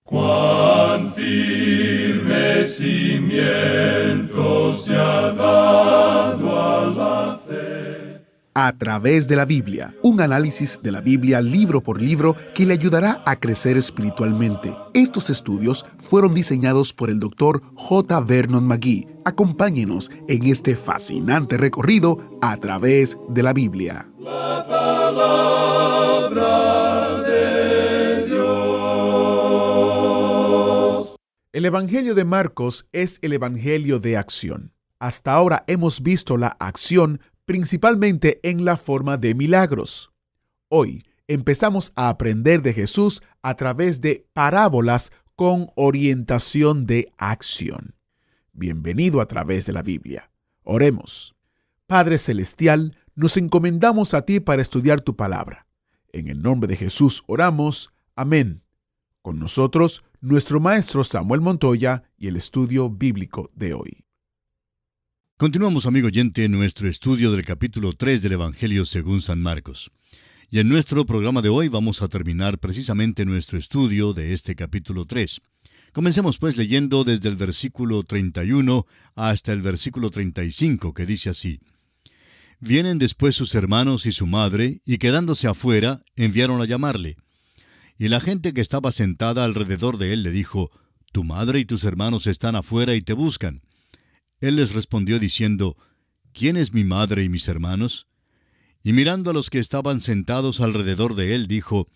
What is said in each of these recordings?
Cuán firme cimiento se ha dado a la fe. A través de la Biblia, un análisis de la Biblia libro por libro que le ayudará a crecer espiritualmente. Estos estudios fueron diseñados por el Dr. J. Vernon McGee. Acompáñenos en este fascinante recorrido a través de la Biblia. La palabra de Dios. El Evangelio de Marcos es el Evangelio de acción. Hasta ahora hemos visto la acción principalmente en la forma de milagros. Hoy empezamos a aprender de Jesús a través de parábolas con orientación de acción. Bienvenido a través de la Biblia. Oremos. Padre Celestial, nos encomendamos a ti para estudiar tu palabra. En el nombre de Jesús oramos. Amén. Con nosotros, nuestro maestro Samuel Montoya y el estudio bíblico de hoy. Continuamos, amigo oyente, nuestro estudio del capítulo 3 del Evangelio según San Marcos. Y en nuestro programa de hoy vamos a terminar precisamente nuestro estudio de este capítulo 3. Comencemos pues leyendo desde el versículo 31 hasta el versículo 35, que dice así: Vienen después sus hermanos y su madre, y quedándose afuera, enviaron a llamarle. Y la gente que estaba sentada alrededor de él le dijo: Tu madre y tus hermanos están afuera y te buscan. Él les respondió diciendo: ¿Quién es mi madre y mis hermanos? Y mirando a los que estaban sentados alrededor de él, dijo: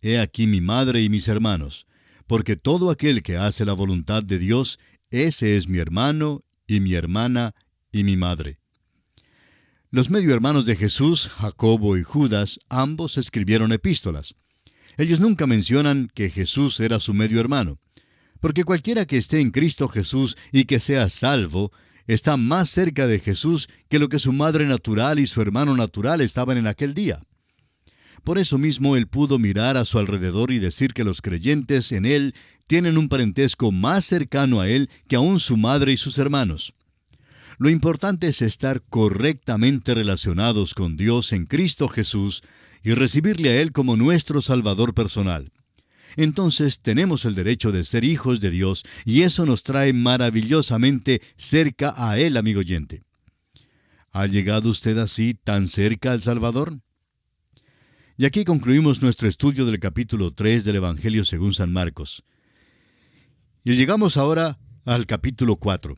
He aquí mi madre y mis hermanos, porque todo aquel que hace la voluntad de Dios, ese es mi hermano, y mi hermana, y mi madre. Los medio hermanos de Jesús, Jacobo y Judas, ambos escribieron epístolas. Ellos nunca mencionan que Jesús era su medio hermano, porque cualquiera que esté en Cristo Jesús y que sea salvo, está más cerca de Jesús que lo que su madre natural y su hermano natural estaban en aquel día. Por eso mismo él pudo mirar a su alrededor y decir que los creyentes en él tienen un parentesco más cercano a él que aún su madre y sus hermanos. Lo importante es estar correctamente relacionados con Dios en Cristo Jesús y recibirle a Él como nuestro Salvador personal. Entonces tenemos el derecho de ser hijos de Dios, y eso nos trae maravillosamente cerca a Él, amigo oyente. ¿Ha llegado usted así tan cerca al Salvador? Y aquí concluimos nuestro estudio del capítulo 3 del Evangelio según San Marcos. Y llegamos ahora al capítulo 4.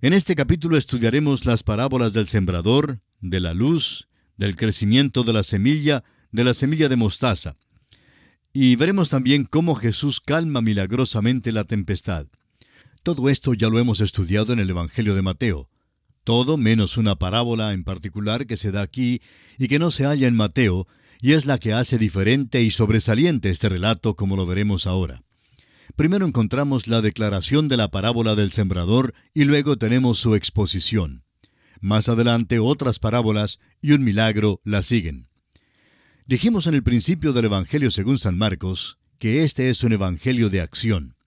En este capítulo estudiaremos las parábolas del sembrador, de la luz, del crecimiento de la semilla de mostaza. Y veremos también cómo Jesús calma milagrosamente la tempestad. Todo esto ya lo hemos estudiado en el Evangelio de Mateo. Todo menos una parábola en particular que se da aquí y que no se halla en Mateo, y es la que hace diferente y sobresaliente este relato, como lo veremos ahora. Primero encontramos la declaración de la parábola del sembrador y luego tenemos su exposición. Más adelante otras parábolas y un milagro la siguen. Dijimos en el principio del Evangelio según San Marcos que este es un evangelio de acción.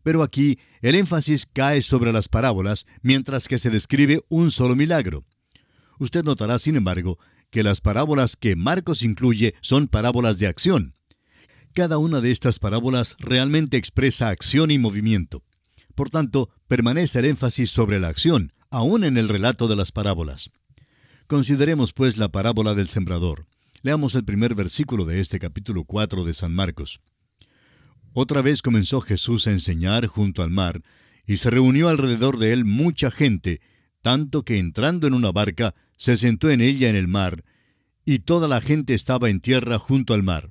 Pero aquí el énfasis cae sobre las parábolas, mientras que se describe un solo milagro. Usted notará, sin embargo, que las parábolas que Marcos incluye son parábolas de acción. Cada una de estas parábolas realmente expresa acción y movimiento. Por tanto, permanece el énfasis sobre la acción, aún en el relato de las parábolas. Consideremos pues la parábola del sembrador. Leamos el primer versículo de este capítulo 4 de San Marcos. Otra vez comenzó Jesús a enseñar junto al mar, y se reunió alrededor de él mucha gente, tanto que entrando en una barca, se sentó en ella en el mar, y toda la gente estaba en tierra junto al mar.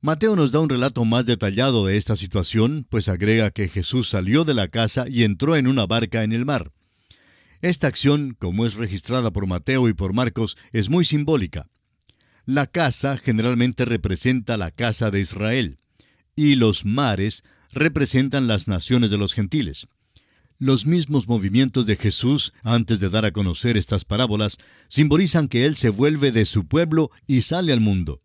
Mateo nos da un relato más detallado de esta situación, pues agrega que Jesús salió de la casa y entró en una barca en el mar. Esta acción, como es registrada por Mateo y por Marcos, es muy simbólica. La casa generalmente representa la casa de Israel, y los mares representan las naciones de los gentiles. Los mismos movimientos de Jesús, antes de dar a conocer estas parábolas, simbolizan que Él se vuelve de su pueblo y sale al mundo.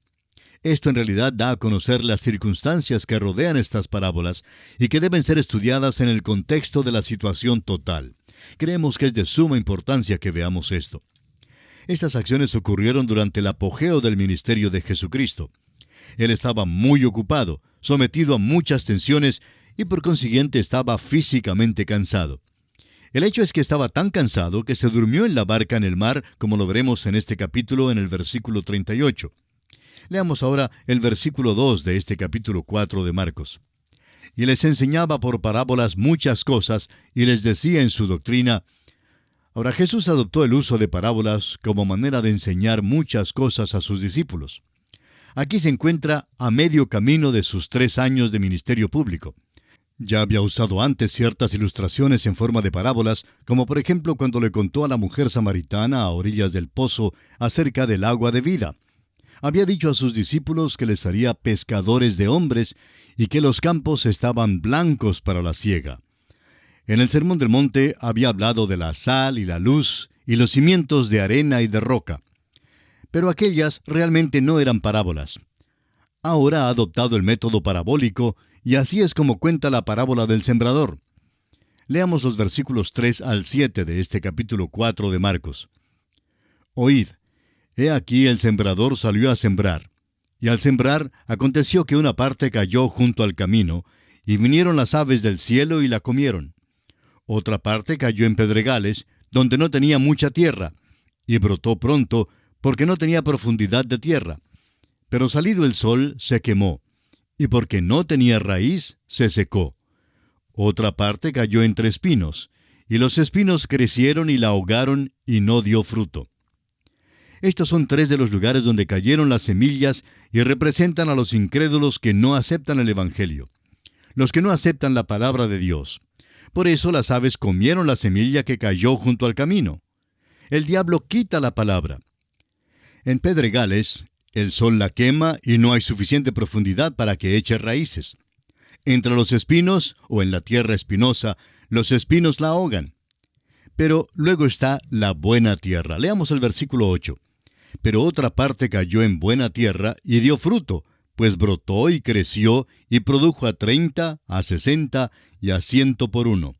Esto en realidad da a conocer las circunstancias que rodean estas parábolas y que deben ser estudiadas en el contexto de la situación total. Creemos que es de suma importancia que veamos esto. Estas acciones ocurrieron durante el apogeo del ministerio de Jesucristo. Él estaba muy ocupado, sometido a muchas tensiones y por consiguiente estaba físicamente cansado. El hecho es que estaba tan cansado que se durmió en la barca en el mar, como lo veremos en este capítulo en el versículo 38. Leamos ahora el versículo 2 de este capítulo 4 de Marcos. Y les enseñaba por parábolas muchas cosas, y les decía en su doctrina. Ahora Jesús adoptó el uso de parábolas como manera de enseñar muchas cosas a sus discípulos. Aquí se encuentra a medio camino de sus 3 años de ministerio público. Ya había usado antes ciertas ilustraciones en forma de parábolas, como por ejemplo cuando le contó a la mujer samaritana a orillas del pozo acerca del agua de vida. Había dicho a sus discípulos que les haría pescadores de hombres y que los campos estaban blancos para la siega. En el Sermón del Monte había hablado de la sal y la luz y los cimientos de arena y de roca. Pero aquellas realmente no eran parábolas. Ahora ha adoptado el método parabólico y así es como cuenta la parábola del sembrador. Leamos los versículos 3 al 7 de este capítulo 4 de Marcos. Oíd, he aquí el sembrador salió a sembrar. Y al sembrar, aconteció que una parte cayó junto al camino, y vinieron las aves del cielo y la comieron. Otra parte cayó en pedregales, donde no tenía mucha tierra, y brotó pronto, porque no tenía profundidad de tierra. Pero salido el sol, se quemó, y porque no tenía raíz, se secó. Otra parte cayó entre espinos, y los espinos crecieron y la ahogaron, y no dio fruto. Estos son 3 de los lugares donde cayeron las semillas y representan a los incrédulos que no aceptan el Evangelio, los que no aceptan la palabra de Dios. Por eso las aves comieron la semilla que cayó junto al camino. El diablo quita la palabra. En pedregales, el sol la quema y no hay suficiente profundidad para que eche raíces. Entre los espinos, o en la tierra espinosa, los espinos la ahogan. Pero luego está la buena tierra. Leamos el versículo 8. Pero otra parte cayó en buena tierra y dio fruto, pues brotó y creció y produjo a 30, a 60 y a 100 por uno.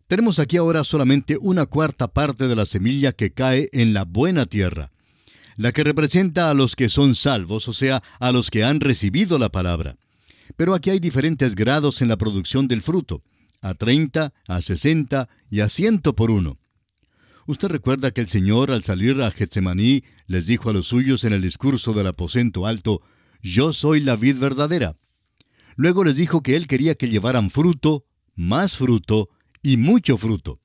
Tenemos aquí ahora solamente una cuarta parte de la semilla que cae en la buena tierra, la que representa a los que son salvos, o sea, a los que han recibido la palabra. Pero aquí hay diferentes grados en la producción del fruto, a 30, a 60 y a 100 por uno. Usted recuerda que el Señor, al salir a Getsemaní, les dijo a los suyos en el discurso del aposento alto, «Yo soy la vid verdadera». Luego les dijo que Él quería que llevaran fruto, más fruto y mucho fruto.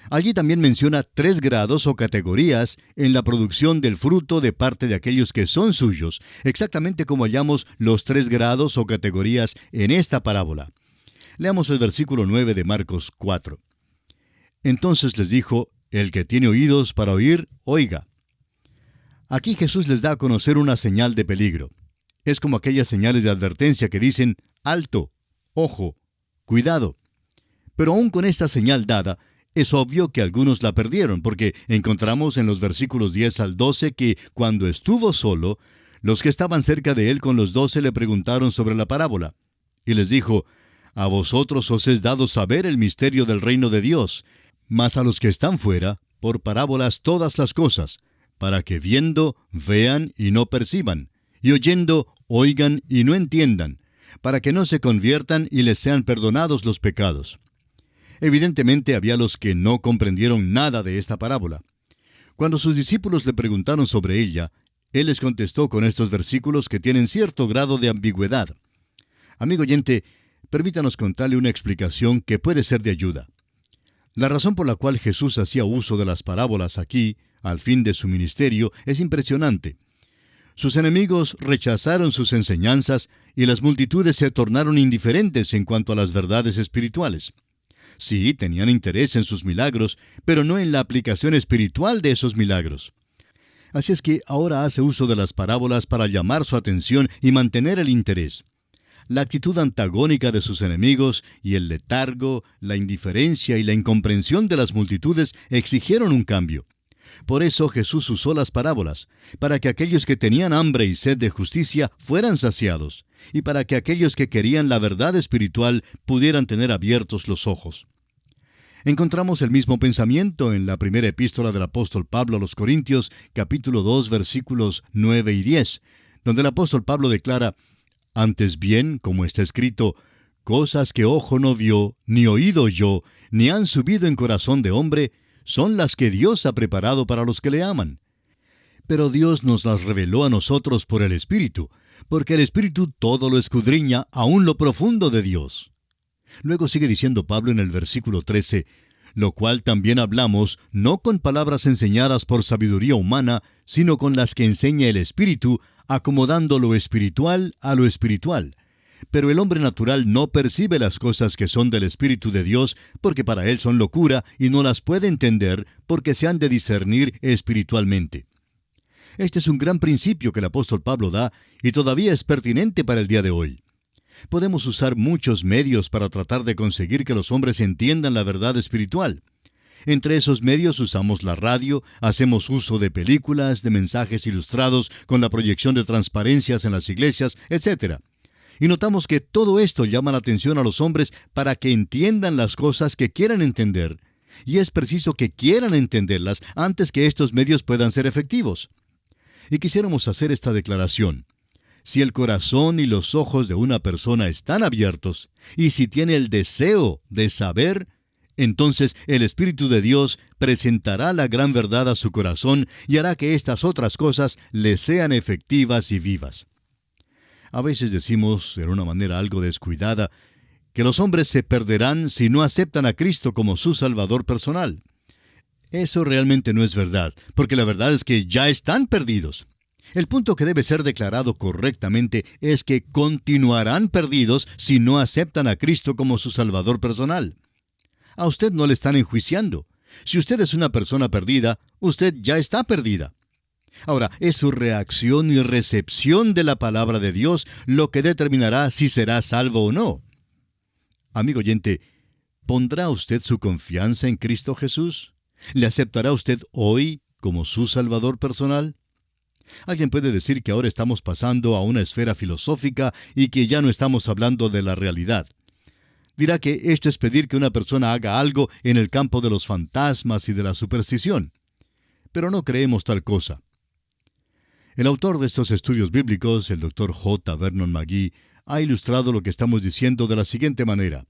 Allí también menciona 3 grados o categorías en la producción del fruto de parte de aquellos que son suyos, exactamente como hallamos los 3 grados o categorías en esta parábola. Leamos el versículo 9 de Marcos 4. Entonces les dijo, el que tiene oídos para oír, oiga. Aquí Jesús les da a conocer una señal de peligro. Es como aquellas señales de advertencia que dicen, alto, ojo, cuidado. Pero aún con esta señal dada, es obvio que algunos la perdieron, porque encontramos en los versículos 10 al 12 que, cuando estuvo solo, los que estaban cerca de él con los 12 le preguntaron sobre la parábola. Y les dijo, a vosotros os es dado saber el misterio del reino de Dios, mas a los que están fuera, por parábolas todas las cosas, para que viendo, vean y no perciban, y oyendo, oigan y no entiendan, para que no se conviertan y les sean perdonados los pecados. Evidentemente había los que no comprendieron nada de esta parábola. Cuando sus discípulos le preguntaron sobre ella, él les contestó con estos versículos que tienen cierto grado de ambigüedad. Amigo oyente, permítanos contarle una explicación que puede ser de ayuda. La razón por la cual Jesús hacía uso de las parábolas aquí, al fin de su ministerio, es impresionante. Sus enemigos rechazaron sus enseñanzas y las multitudes se tornaron indiferentes en cuanto a las verdades espirituales. Sí, tenían interés en sus milagros, pero no en la aplicación espiritual de esos milagros. Así es que ahora hace uso de las parábolas para llamar su atención y mantener el interés. La actitud antagónica de sus enemigos y el letargo, la indiferencia y la incomprensión de las multitudes exigieron un cambio. Por eso Jesús usó las parábolas, para que aquellos que tenían hambre y sed de justicia fueran saciados, y para que aquellos que querían la verdad espiritual pudieran tener abiertos los ojos. Encontramos el mismo pensamiento en la primera epístola del apóstol Pablo a los Corintios, capítulo 2, versículos 9 y 10, donde el apóstol Pablo declara, Antes bien, como está escrito, cosas que ojo no vio, ni oído oyó, ni han subido en corazón de hombre, son las que Dios ha preparado para los que le aman. Pero Dios nos las reveló a nosotros por el Espíritu, porque el Espíritu todo lo escudriña, aun lo profundo de Dios. Luego sigue diciendo Pablo en el versículo 13, lo cual también hablamos, no con palabras enseñadas por sabiduría humana, sino con las que enseña el Espíritu, acomodando lo espiritual a lo espiritual. Pero el hombre natural no percibe las cosas que son del Espíritu de Dios, porque para él son locura y no las puede entender, porque se han de discernir espiritualmente. Este es un gran principio que el apóstol Pablo da, y todavía es pertinente para el día de hoy. Podemos usar muchos medios para tratar de conseguir que los hombres entiendan la verdad espiritual. Entre esos medios usamos la radio, hacemos uso de películas, de mensajes ilustrados con la proyección de transparencias en las iglesias, etc. Y notamos que todo esto llama la atención a los hombres para que entiendan las cosas que quieran entender. Y es preciso que quieran entenderlas antes que estos medios puedan ser efectivos. Y quisiéramos hacer esta declaración. Si el corazón y los ojos de una persona están abiertos, y si tiene el deseo de saber, entonces el Espíritu de Dios presentará la gran verdad a su corazón y hará que estas otras cosas le sean efectivas y vivas. A veces decimos, en una manera algo descuidada, que los hombres se perderán si no aceptan a Cristo como su Salvador personal. Eso realmente no es verdad, porque la verdad es que ya están perdidos. El punto que debe ser declarado correctamente es que continuarán perdidos si no aceptan a Cristo como su Salvador personal. A usted no le están enjuiciando. Si usted es una persona perdida, usted ya está perdida. Ahora, es su reacción y recepción de la palabra de Dios lo que determinará si será salvo o no. Amigo oyente, ¿pondrá usted su confianza en Cristo Jesús? ¿Le aceptará usted hoy como su Salvador personal? Alguien puede decir que ahora estamos pasando a una esfera filosófica y que ya no estamos hablando de la realidad. Dirá que esto es pedir que una persona haga algo en el campo de los fantasmas y de la superstición. Pero no creemos tal cosa. El autor de estos estudios bíblicos, el Dr. J. Vernon McGee, ha ilustrado lo que estamos diciendo de la siguiente manera.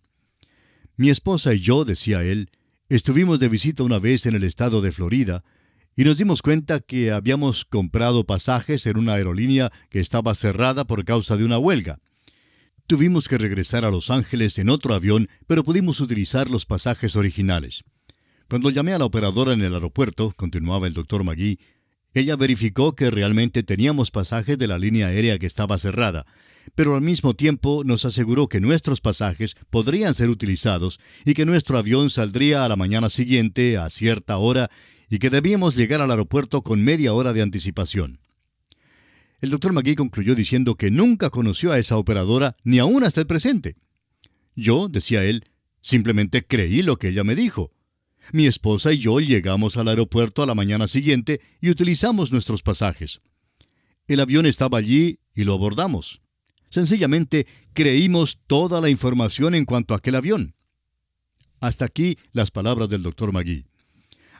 Mi esposa y yo, decía él, estuvimos de visita una vez en el estado de Florida, y nos dimos cuenta que habíamos comprado pasajes en una aerolínea que estaba cerrada por causa de una huelga. Tuvimos que regresar a Los Ángeles en otro avión, pero pudimos utilizar los pasajes originales. Cuando llamé a la operadora en el aeropuerto, continuaba el Dr. McGee, ella verificó que realmente teníamos pasajes de la línea aérea que estaba cerrada, pero al mismo tiempo nos aseguró que nuestros pasajes podrían ser utilizados y que nuestro avión saldría a la mañana siguiente a cierta hora y que debíamos llegar al aeropuerto con media hora de anticipación. El Dr. McGee concluyó diciendo que nunca conoció a esa operadora ni aún hasta el presente. Yo, decía él, simplemente creí lo que ella me dijo. Mi esposa y yo llegamos al aeropuerto a la mañana siguiente y utilizamos nuestros pasajes. El avión estaba allí y lo abordamos. Sencillamente creímos toda la información en cuanto a aquel avión. Hasta aquí las palabras del Dr. McGee.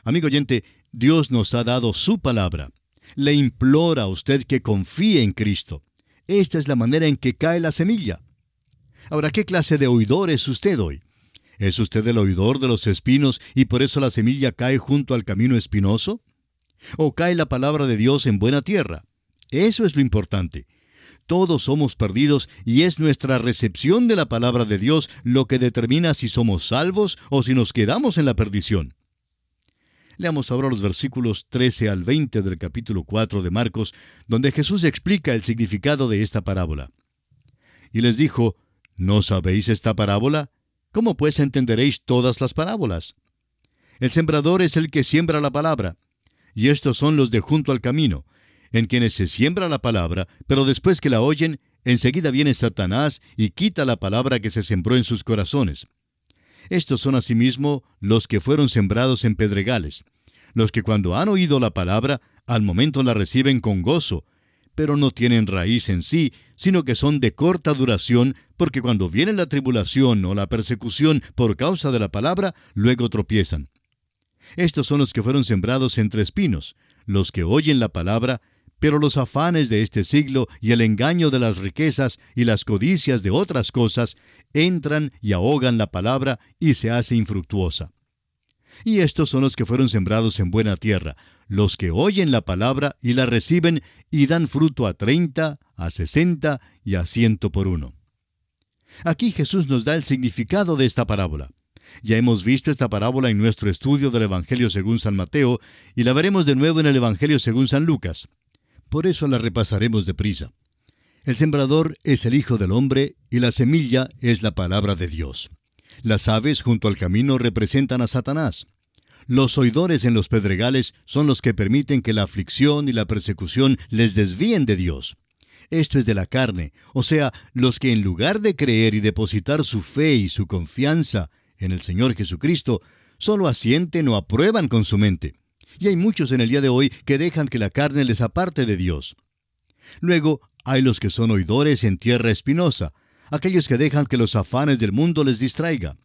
Amigo oyente, Dios nos ha dado su palabra. Le implora a usted que confíe en Cristo. Esta es la manera en que cae la semilla. Ahora, ¿qué clase de oidor es usted hoy? ¿Es usted el oidor de los espinos y por eso la semilla cae junto al camino espinoso? ¿O cae la palabra de Dios en buena tierra? Eso es lo importante. Todos somos perdidos y es nuestra recepción de la palabra de Dios lo que determina si somos salvos o si nos quedamos en la perdición. Leamos ahora los versículos 13 al 20 del capítulo 4 de Marcos, donde Jesús explica el significado de esta parábola. Y les dijo, ¿no sabéis esta parábola? ¿Cómo pues entenderéis todas las parábolas? El sembrador es el que siembra la palabra, y estos son los de junto al camino, en quienes se siembra la palabra, pero después que la oyen, enseguida viene Satanás y quita la palabra que se sembró en sus corazones. Estos son asimismo los que fueron sembrados en pedregales, los que cuando han oído la palabra, al momento la reciben con gozo, pero no tienen raíz en sí, sino que son de corta duración, porque cuando viene la tribulación o la persecución por causa de la palabra, luego tropiezan. Estos son los que fueron sembrados entre espinos, los que oyen la palabra, Pero los afanes de este siglo y el engaño de las riquezas y las codicias de otras cosas entran y ahogan la palabra y se hace infructuosa. Y estos son los que fueron sembrados en buena tierra, los que oyen la palabra y la reciben y dan fruto a 30, a 60 y a 100 por uno. Aquí Jesús nos da el significado de esta parábola. Ya hemos visto esta parábola en nuestro estudio del Evangelio según San Mateo y la veremos de nuevo en el Evangelio según San Lucas. Por eso la repasaremos deprisa. El sembrador es el Hijo del Hombre y la semilla es la palabra de Dios. Las aves junto al camino representan a Satanás. Los oidores en los pedregales son los que permiten que la aflicción y la persecución les desvíen de Dios. Esto es de la carne, o sea, los que en lugar de creer y depositar su fe y su confianza en el Señor Jesucristo, solo asienten o aprueban con su mente. Y hay muchos en el día de hoy que dejan que la carne les aparte de Dios. Luego, hay los que son oidores en tierra espinosa, aquellos que dejan que los afanes del mundo les distraiga.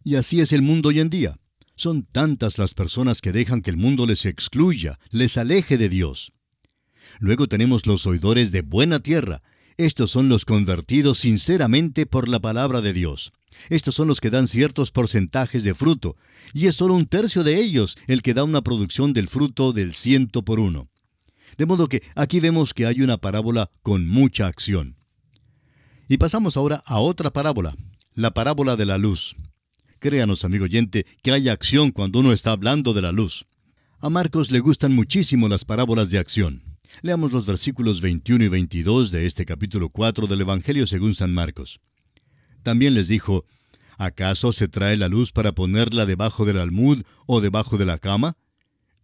Y así es el mundo hoy en día. Son tantas las personas que dejan que el mundo les excluya, les aleje de Dios. Luego tenemos los oidores de buena tierra. Estos son los convertidos sinceramente por la palabra de Dios. Estos son los que dan ciertos porcentajes de fruto, y es solo 1/3 de ellos el que da una producción del fruto del 100 por uno. De modo que aquí vemos que hay una parábola con mucha acción. Y pasamos ahora a otra parábola, la parábola de la luz. Créanos, amigo oyente, que hay acción cuando uno está hablando de la luz. A Marcos le gustan muchísimo las parábolas de acción. Leamos los versículos 21 y 22 de este capítulo 4 del Evangelio según San Marcos. También les dijo, ¿acaso se trae la luz para ponerla debajo del almud o debajo de la cama?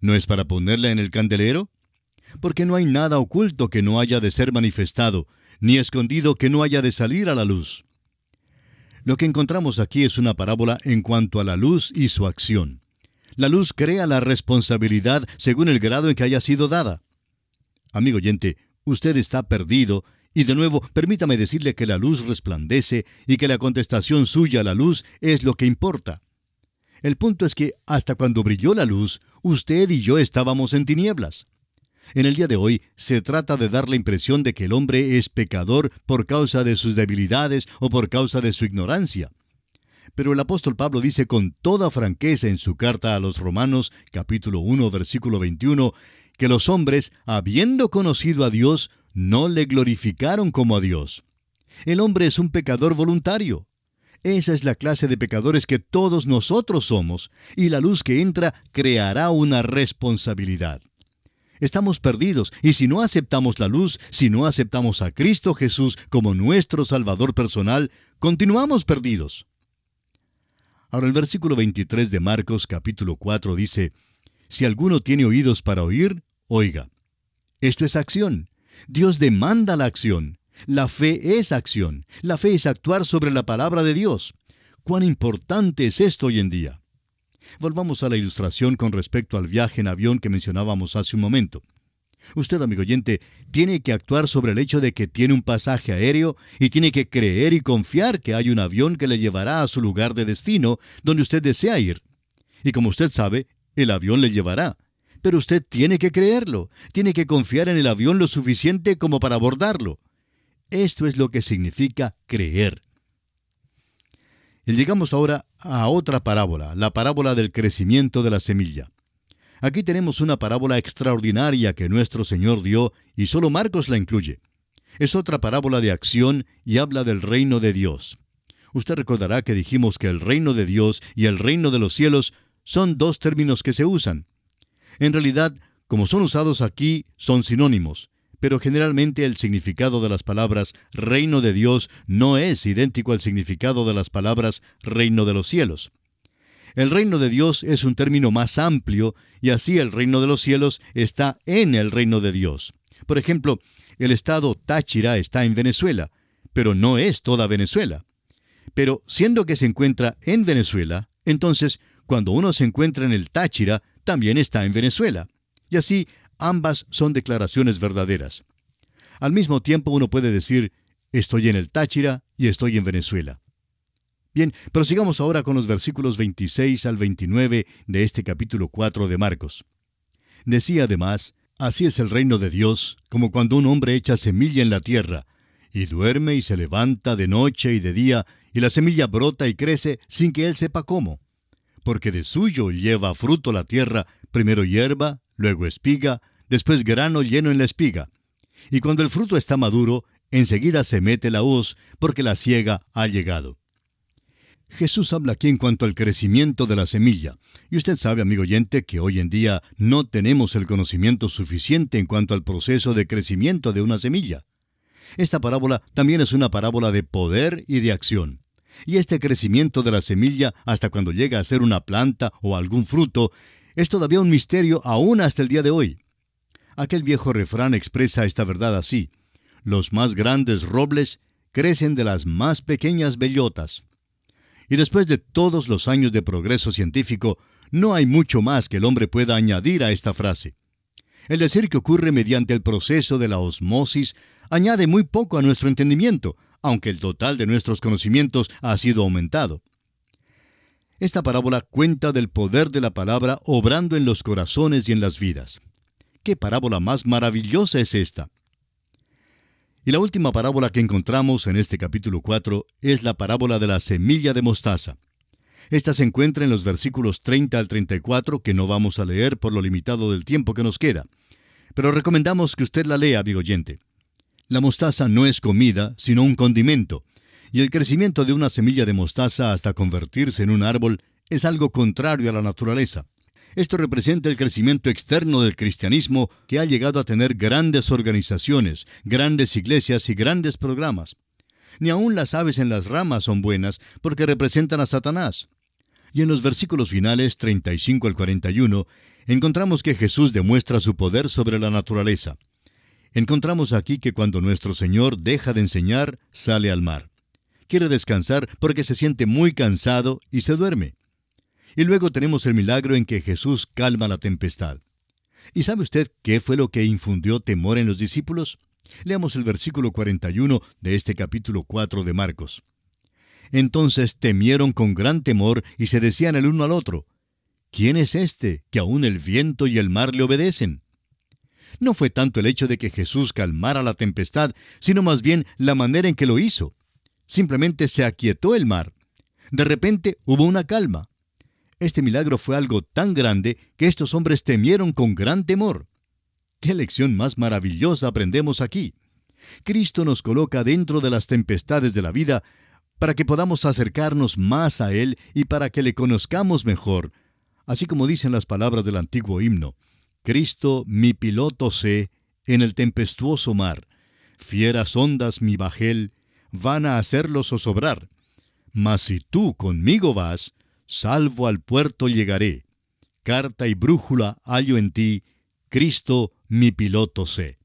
¿No es para ponerla en el candelero? Porque no hay nada oculto que no haya de ser manifestado, ni escondido que no haya de salir a la luz. Lo que encontramos aquí es una parábola en cuanto a la luz y su acción. La luz crea la responsabilidad según el grado en que haya sido dada. Amigo oyente, usted está perdido, y de nuevo, permítame decirle que la luz resplandece y que la contestación suya a la luz es lo que importa. El punto es que hasta cuando brilló la luz, usted y yo estábamos en tinieblas. En el día de hoy se trata de dar la impresión de que el hombre es pecador por causa de sus debilidades o por causa de su ignorancia. Pero el apóstol Pablo dice con toda franqueza en su carta a los Romanos, capítulo 1, versículo 21, que los hombres, habiendo conocido a Dios, no le glorificaron como a Dios. El hombre es un pecador voluntario. Esa es la clase de pecadores que todos nosotros somos, y la luz que entra creará una responsabilidad. Estamos perdidos, y si no aceptamos la luz, si no aceptamos a Cristo Jesús como nuestro Salvador personal, continuamos perdidos. Ahora el versículo 23 de Marcos capítulo 4 dice, si alguno tiene oídos para oír, oiga. Esto es acción. Dios demanda la acción. La fe es acción. La fe es actuar sobre la palabra de Dios. ¿Cuán importante es esto hoy en día? Volvamos a la ilustración con respecto al viaje en avión que mencionábamos hace un momento. Usted, amigo oyente, tiene que actuar sobre el hecho de que tiene un pasaje aéreo y tiene que creer y confiar que hay un avión que le llevará a su lugar de destino donde usted desea ir. Y como usted sabe, el avión le llevará. Pero usted tiene que creerlo, tiene que confiar en el avión lo suficiente como para abordarlo. Esto es lo que significa creer. Y llegamos ahora a otra parábola, la parábola del crecimiento de la semilla. Aquí tenemos una parábola extraordinaria que nuestro Señor dio y solo Marcos la incluye. Es otra parábola de acción y habla del reino de Dios. Usted recordará que dijimos que el reino de Dios y el reino de los cielos son dos términos que se usan. En realidad, como son usados aquí, son sinónimos, pero generalmente el significado de las palabras reino de Dios no es idéntico al significado de las palabras reino de los cielos. El reino de Dios es un término más amplio y así el reino de los cielos está en el reino de Dios. Por ejemplo, el estado Táchira está en Venezuela, pero no es toda Venezuela. Pero siendo que se encuentra en Venezuela, entonces, cuando uno se encuentra en el Táchira, también está en Venezuela. Y así, ambas son declaraciones verdaderas. Al mismo tiempo uno puede decir, estoy en el Táchira y estoy en Venezuela. Bien, prosigamos ahora con los versículos 26 al 29 de este capítulo 4 de Marcos. Decía además, Así es el reino de Dios, como cuando un hombre echa semilla en la tierra, y duerme y se levanta de noche y de día, y la semilla brota y crece sin que él sepa cómo. Porque de suyo lleva fruto la tierra, primero hierba, luego espiga, después grano lleno en la espiga. Y cuando el fruto está maduro, enseguida se mete la hoz, porque la siega ha llegado. Jesús habla aquí en cuanto al crecimiento de la semilla. Y usted sabe, amigo oyente, que hoy en día no tenemos el conocimiento suficiente en cuanto al proceso de crecimiento de una semilla. Esta parábola también es una parábola de poder y de acción. Y este crecimiento de la semilla hasta cuando llega a ser una planta o algún fruto es todavía un misterio aún hasta el día de hoy. Aquel viejo refrán expresa esta verdad así: los más grandes robles crecen de las más pequeñas bellotas. Y después de todos los años de progreso científico, no hay mucho más que el hombre pueda añadir a esta frase. El decir que ocurre mediante el proceso de la osmosis añade muy poco a nuestro entendimiento, aunque el total de nuestros conocimientos ha sido aumentado. Esta parábola cuenta del poder de la palabra obrando en los corazones y en las vidas. ¡Qué parábola más maravillosa es esta! Y la última parábola que encontramos en este capítulo 4 es la parábola de la semilla de mostaza. Esta se encuentra en los versículos 30 al 34, que no vamos a leer por lo limitado del tiempo que nos queda. Pero recomendamos que usted la lea, amigo oyente. La mostaza no es comida, sino un condimento, y el crecimiento de una semilla de mostaza hasta convertirse en un árbol es algo contrario a la naturaleza. Esto representa el crecimiento externo del cristianismo, que ha llegado a tener grandes organizaciones, grandes iglesias y grandes programas. Ni aun las aves en las ramas son buenas, porque representan a Satanás. Y en los versículos finales, 35 al 41, encontramos que Jesús demuestra su poder sobre la naturaleza. Encontramos aquí que cuando nuestro Señor deja de enseñar, sale al mar. Quiere descansar porque se siente muy cansado y se duerme. Y luego tenemos el milagro en que Jesús calma la tempestad. ¿Y sabe usted qué fue lo que infundió temor en los discípulos? Leamos el versículo 41 de este capítulo 4 de Marcos. Entonces temieron con gran temor y se decían el uno al otro: ¿quién es este, que aun el viento y el mar le obedecen? No fue tanto el hecho de que Jesús calmara la tempestad, sino más bien la manera en que lo hizo. Simplemente se aquietó el mar. De repente hubo una calma. Este milagro fue algo tan grande que estos hombres temieron con gran temor. ¡Qué lección más maravillosa aprendemos aquí! Cristo nos coloca dentro de las tempestades de la vida para que podamos acercarnos más a Él y para que le conozcamos mejor, así como dicen las palabras del antiguo himno: Cristo mi piloto sé en el tempestuoso mar, fieras ondas mi bajel van a hacerlo zozobrar, mas si tú conmigo vas, salvo al puerto llegaré. Carta y brújula hallo en ti, Cristo mi piloto sé.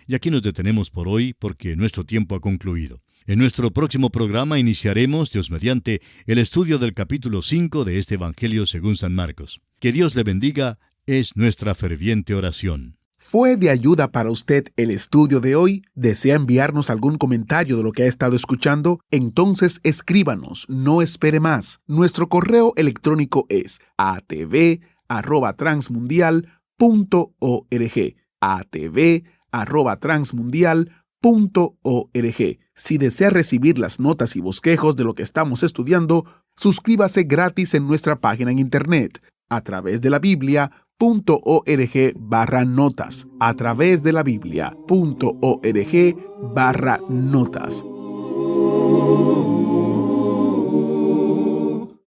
Y aquí nos detenemos por hoy porque nuestro tiempo ha concluido. En nuestro próximo programa iniciaremos, Dios mediante, el estudio del capítulo 5 de este Evangelio según San Marcos. Que Dios le bendiga, es nuestra ferviente oración. ¿Fue de ayuda para usted el estudio de hoy? ¿Desea enviarnos algún comentario de lo que ha estado escuchando? Entonces escríbanos, no espere más. Nuestro correo electrónico es atv@transmundial.org. atv@transmundial.org. Si desea recibir las notas y bosquejos de lo que estamos estudiando, suscríbase gratis en nuestra página en internet, a través de la Biblia.org/notas, a través de la Biblia.org/notas.